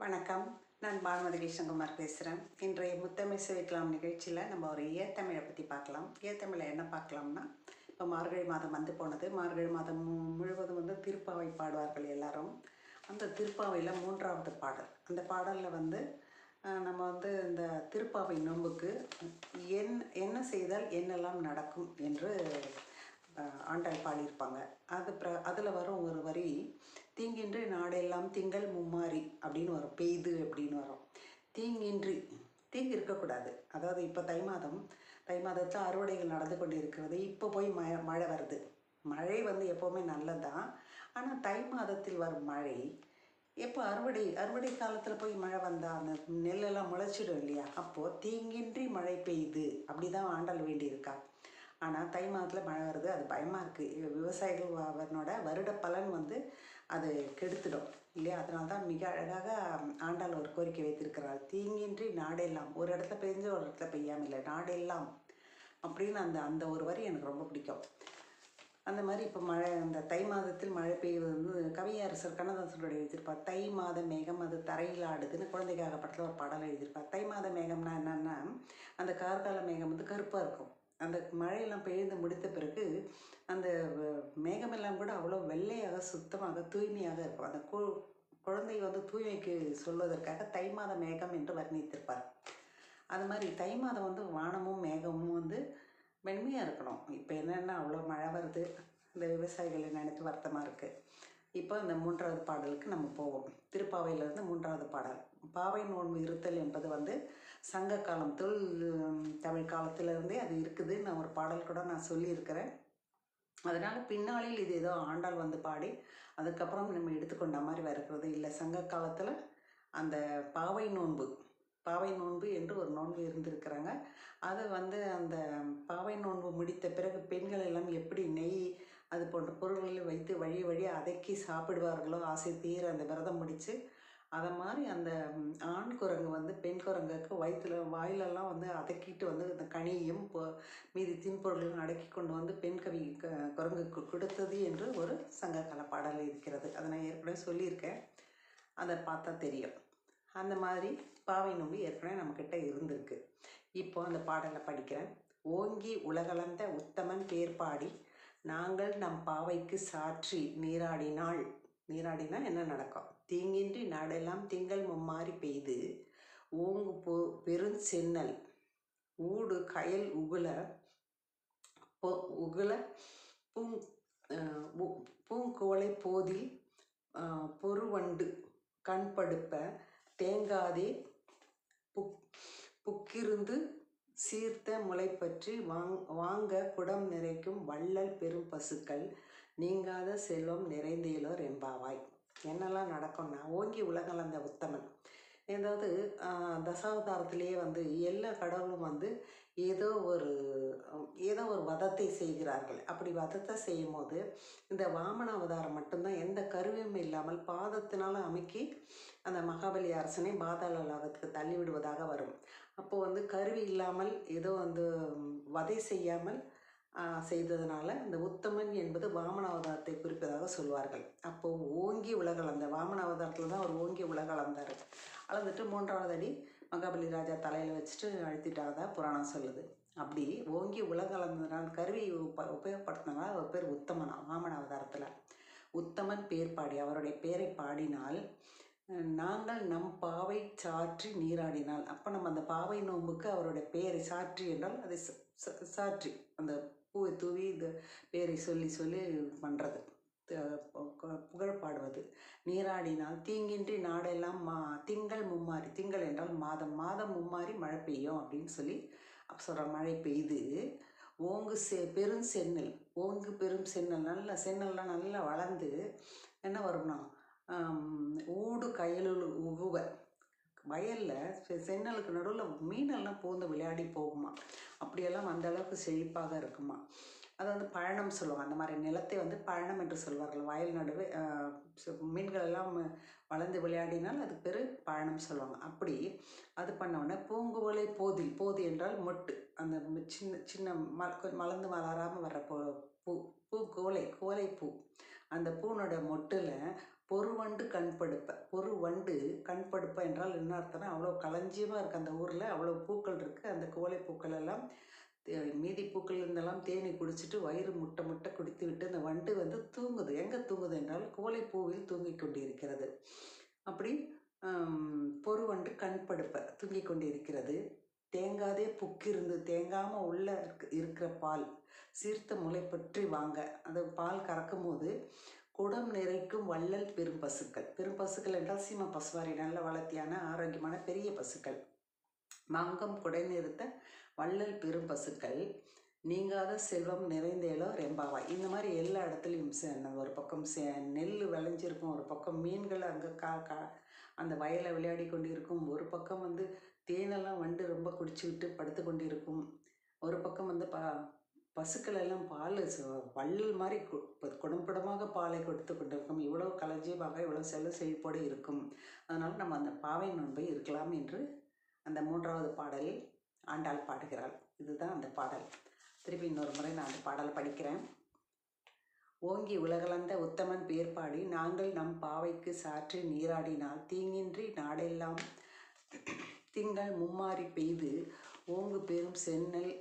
வணக்கம். நான் பானுமதி கிருஷ்ணகுமார் பேசுகிறேன். இன்றைய முத்தமிழ் சுவைக்கலாம் நிகழ்ச்சியில் நம்ம ஒரு இயத்தமிழை பற்றி பார்க்கலாம். இயத்தமிழை என்ன பார்க்கலாம்னா, இப்போ மார்கழி மாதம் வந்து போனது. மார்கழி மாதம் முழுவதும் வந்து திருப்பாவை பாடுவார்கள் எல்லாரும். அந்த திருப்பாவையில் 3வது பாடல். அந்த பாடலில் வந்து நம்ம வந்து இந்த திருப்பாவை நோன்புக்கு என்ன செய்தால் என்னெல்லாம் நடக்கும் என்று ஆண்டாள் பாடியிருப்பாங்க. அதில் வரும் ஒரு வரி, தீங்கின்றி நாடெல்லாம் திங்கள் மும்மாரி அப்படின்னு வரும். பெய்து அப்படின்னு வரும். தீங்கின்றி, தீங்கு இருக்கக்கூடாது. அதாவது இப்போ தை மாதத்தில் அறுவடைகள் நடந்து கொண்டு இருக்கிறது. இப்போ போய் மழை வருது. மழை வந்து எப்போவுமே நல்லதுதான். ஆனால் தை மாதத்தில் வரும் மழை எப்போ அறுவடை காலத்தில் போய் மழை வந்தால் அந்த நெல்லெல்லாம் முளைச்சிடும் இல்லையா? அப்போது தீங்கின்றி மழை பெய்யுது அப்படி தான் ஆண்டாள் வேண்டியிருக்கா. ஆனால் தை மாதத்தில் மழை வருது, அது பயமாக இருக்குது. விவசாயிகள் அவனோட வருட பலன் வந்து அது கெடுத்துடும் இல்லையா? அதனால தான் மிக அழகாக ஆண்டாள் ஒரு கோரிக்கை வைத்திருக்கிறாள். தீங்கின்றி நாடெல்லாம், ஒரு இடத்துல பெஞ்சு ஒரு இடத்துல பெய்யாமல் இல்லை, நாடெல்லாம் அப்படின்னு அந்த ஒரு வரி எனக்கு ரொம்ப பிடிக்கும். அந்த மாதிரி இப்போ அந்த தை மாதத்தில் மழை பெய்வது வந்து கவியரசர் கண்ணதாசனுடைய எழுதியிருப்பார். தை மாத மேகம் அது தரையில் ஆடுதுன்னு குழந்தைக்காக படத்தில் ஒரு பாடல் எழுதியிருப்பார். தை மாத மேகம்னா என்னென்னா, அந்த கார்கால மேகம் வந்து கருப்பாக இருக்கும். அந்த மழையெல்லாம் பெய்து முடித்த பிறகு அந்த மேகமெல்லாம் கூட அவ்வளோ வெள்ளையாக சுத்தமாக தூய்மையாக இருக்கும். அந்த குழந்தை வந்து தூய்மைக்கு சொல்வதற்காக தை மாத மேகம் என்று வர்ணித்திருப்பார். அது மாதிரி தை மாதம் வந்து வானமும் மேகமும் வந்து மென்மையாக இருக்கணும். இப்போ என்னென்னா அவ்வளோ மழை வருது, இந்த விவசாயிகளை நினைத்து வருத்தமாக இருக்குது. இப்போ இந்த 3வது பாடலுக்கு நம்ம போவோம். திருப்பாவையிலேருந்து 3வது பாடல். பாவை நோன்பு இருத்தல் என்பது வந்து சங்க காலம், தமிழ் காலத்திலேருந்தே அது இருக்குதுன்னு நான் ஒரு பாடல் கூட நான் சொல்லியிருக்கிறேன். அதனால் பின்னாளில் இது ஏதோ ஆண்டாள் வந்து பாடி அதுக்கப்புறம் நம்ம எடுத்துக்கொண்ட மாதிரி வருகிறது இல்லை. சங்க காலத்தில் அந்த பாவை நோன்பு என்று ஒரு நோன்பு இருந்திருக்கிறாங்க. அதை வந்து அந்த பாவை நோன்பு முடித்த பிறகு பெண்கள் எல்லாம் எப்படி நெய் அது போன்ற பொருள்களை வைத்து வழி அதக்கி சாப்பிடுவார்களோ, ஆசை தீர அந்த விரதம் முடித்து, அதை மாதிரி அந்த ஆண் குரங்கு வந்து பெண் குரங்குக்கு வாயிலெல்லாம் வந்து அதக்கிட்டு வந்து இந்த கனியும் மீதி தின்பொருள்களும் அடக்கி கொண்டு வந்து பெண் குரங்குக்கு கொடுத்தது என்று ஒரு சங்ககால பாடல் இருக்கிறது. அதை நான் ஏற்கனவே சொல்லியிருக்கேன், அதை பார்த்தா தெரியும். அந்த மாதிரி பாவை நோன்பு ஏற்கனவே நம்மக்கிட்ட இருந்திருக்கு. இப்போ அந்த பாடலை படிக்கிறேன். ஓங்கி உலகளந்த உத்தமன் பேர் பாடி நாங்கள் நம் பாவைக்கு சாற்றி நீராடினா என்ன நடக்கும்? தீங்கின்றி நாடெல்லாம் திங்கள் மும்மாரி பெய்து ஓங்கு பெருஞ்சென்னல் ஊடு கயல் உகுல பூங்குவளை போதில் பொறுவண்டு கண்படுப்ப தேங்காதே புக்கிருந்து சீர்த்த முளை பற்றி வாங்க குடம் நிறைக்கும் வள்ளல் பெரும் பசுக்கள் நீங்காத செல்வம் நிறைந்தேலோர் எம்பாவாய். என்னெல்லாம் நடக்கும்னா, ஓங்கி உலகளந்த உத்தமன், ஏதாவது தசாவதாரத்திலேயே வந்து எல்லா கடவுளும் வந்து ஏதோ ஒரு வதத்தை செய்கிறார்கள். அப்படி வதத்தை செய்யும் போது இந்த வாமன அவதாரம் மட்டும்தான் எந்த கருவியும் இல்லாமல் பாதத்தினால அமுக்கி அந்த மகாபலி அரசனை பாதாள லோகத்துக்கு தள்ளிவிடுவதாக வரும். அப்போது வந்து கருவி இல்லாமல் ஏதோ வந்து வதை செய்யாமல் செய்ததுனால இந்த உத்தமன் என்பது வாமன அவதாரத்தை குறிப்பதாக சொல்வார்கள். அப்போது ஓங்கி உலகளந்த வாமன அவதாரத்தில் தான் அவர் ஓங்கி உலகளந்தார். அளந்துட்டு 3வது அடி மகாபலி ராஜா தலையில் வச்சுட்டு அழுத்திட்டாக புராணம் சொல்லுது. அப்படி ஓங்கி உலகளந்தனால் கருவி உபயோகப்படுத்தினால அவர் பேர் உத்தமனா. வாமன அவதாரத்தில் உத்தமன் பேர் பாடி, அவருடைய பேரை பாடினால் நாங்கள் நம் பாவை சாற்றி நீராடினால், அப்போ நம்ம அந்த பாவை நோன்புக்கு அவருடைய பெயரை சாற்றி என்றால் அதை சாற்றி அந்த பூவை தூவி இந்த பேரை சொல்லி பண்ணுறது, புகழ் பாடுவது. நீராடினால் தீங்கின்றி நாடெல்லாம் திங்கள் மும்மாரி, திங்கள் என்றால் மாதம் மும்மாரி மழை பெய்யும் அப்படின்னு சொல்லி சொல்கிற. மழை பெய்து ஓங்கு பெருஞ்சென்னல், பெரும் சென்னல், நல்ல சென்னல்லாம் நல்லா வளர்ந்து என்ன வரும்னா ஊடு கயலுள் உகுவ, வயலில் சென்னலுக்கு நடுவில் மீனெல்லாம் பூந்து விளையாடி போகுமா. அப்படியெல்லாம் அந்த அளவுக்கு செழிப்பாக இருக்குமா. அதை வந்து பழனம் சொல்லுவாங்க. அந்த மாதிரி நிலத்தை வந்து பழனம் என்று சொல்வார்கள். வயல் நடுவே மீன்கள் எல்லாம் வளர்ந்து விளையாடினால் அது பழனம் சொல்லுவாங்க. அப்படி அது பண்ணோடனே பூங்குவளை போதி என்றால் மொட்டு, அந்த சின்ன மலர்ந்து மலராமல் வர்ற பூ கோலை பூ, அந்த பூனோட மொட்டில் பொறுவண்டு கண்படுப்ப. பொறுவண்டு கண்படுப்ப என்றால் என்ன அர்த்தம்னா, அவ்வளோ களஞ்சியமாக இருக்குது அந்த ஊரில், அவ்வளோ பூக்கள் இருக்குது. அந்த குவளை பூக்கள் எல்லாம் மீதி பூக்கள் இருந்தெல்லாம் தேனி குடிச்சிட்டு வயிறு முட்டை முட்டை குடித்து விட்டு அந்த வண்டு வந்து தூங்குது. எங்கே தூங்குது என்றால் குவளை பூவில் தூங்கிக் கொண்டிருக்கிறது. அப்படி பொறுவண்டு கண்படுப்ப தூங்கிக் கொண்டிருக்கிறது. தேங்காதே புக்கிருந்து, தேங்காமல் உள்ள இருக்கிற பால் சீர்த்த முளை பற்றி வாங்க. அந்த பால் கறக்கும் போது குடம் நிறைக்கும் வள்ளல் பெரும் பசுக்கள். பெரும் பசுக்கள் என்றால் சீம பசுவாரி, நல்ல வளர்த்தியான ஆரோக்கியமான பெரிய பசுக்கள். மங்கம் குடை நிறுத்த வள்ளல் பெரும் பசுக்கள் நீங்காத செல்வம் நிறைந்தேலோ ரெம்பாவாய். இந்த மாதிரி எல்லா இடத்துலையும் ஒரு பக்கம் நெல் விளைஞ்சிருக்கும், ஒரு பக்கம் மீன்கள் அங்கே அந்த வயலை விளையாடி கொண்டு இருக்கும், ஒரு பக்கம் வந்து தேனெல்லாம் வண்டு ரொம்ப குடிச்சுக்கிட்டு படுத்து கொண்டு இருக்கும், ஒரு பக்கம் வந்து பசுக்கள் எல்லாம் பால் வள்ளல் மாதிரி குடம் குடமாக பாலை கொடுத்து கொண்டிருக்கும். இவ்வளோ களஞ்சியமாக இவ்வளோ செழிப்போடு இருக்கும். அதனால் நம்ம அந்த பாவை நோன்பை இருக்கலாம் என்று அந்த 3வது பாடலில் ஆண்டாள் பாடுகிறாள். இதுதான் அந்த பாடல். திருப்பி இன்னொரு முறை நான் அந்த பாடலை படிக்கிறேன். ஓங்கி உலகளந்த உத்தமன் பேர் பாடி நாங்கள் நம் பாவைக்கு சாற்றி நீராடினால் தீங்கின்றி நாடெல்லாம் திங்கள் மும்மாறி பெய்து ஓங்கு பெரும் சென்னல்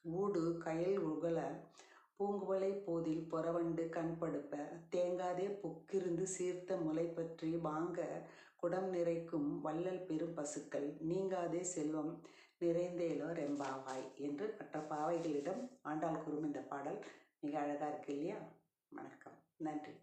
ஊடு கயல் உகல பூங்குவலை போதில் பொறவண்டு கண்படுப்ப தேங்காதே புக்கிருந்து சீர்த்த முளை பற்றி வாங்க குடம் நிறைக்கும் வள்ளல் பெரும் பசுக்கள் நீங்காதே செல்வம் நிறைந்தேலோ ரெம்பாவாய் என்று மற்ற பாவைகளிடம் ஆண்டாள் கூறும் இந்த பாடல் மிக அழகாக இருக்கு இல்லையா? வணக்கம், நன்றி.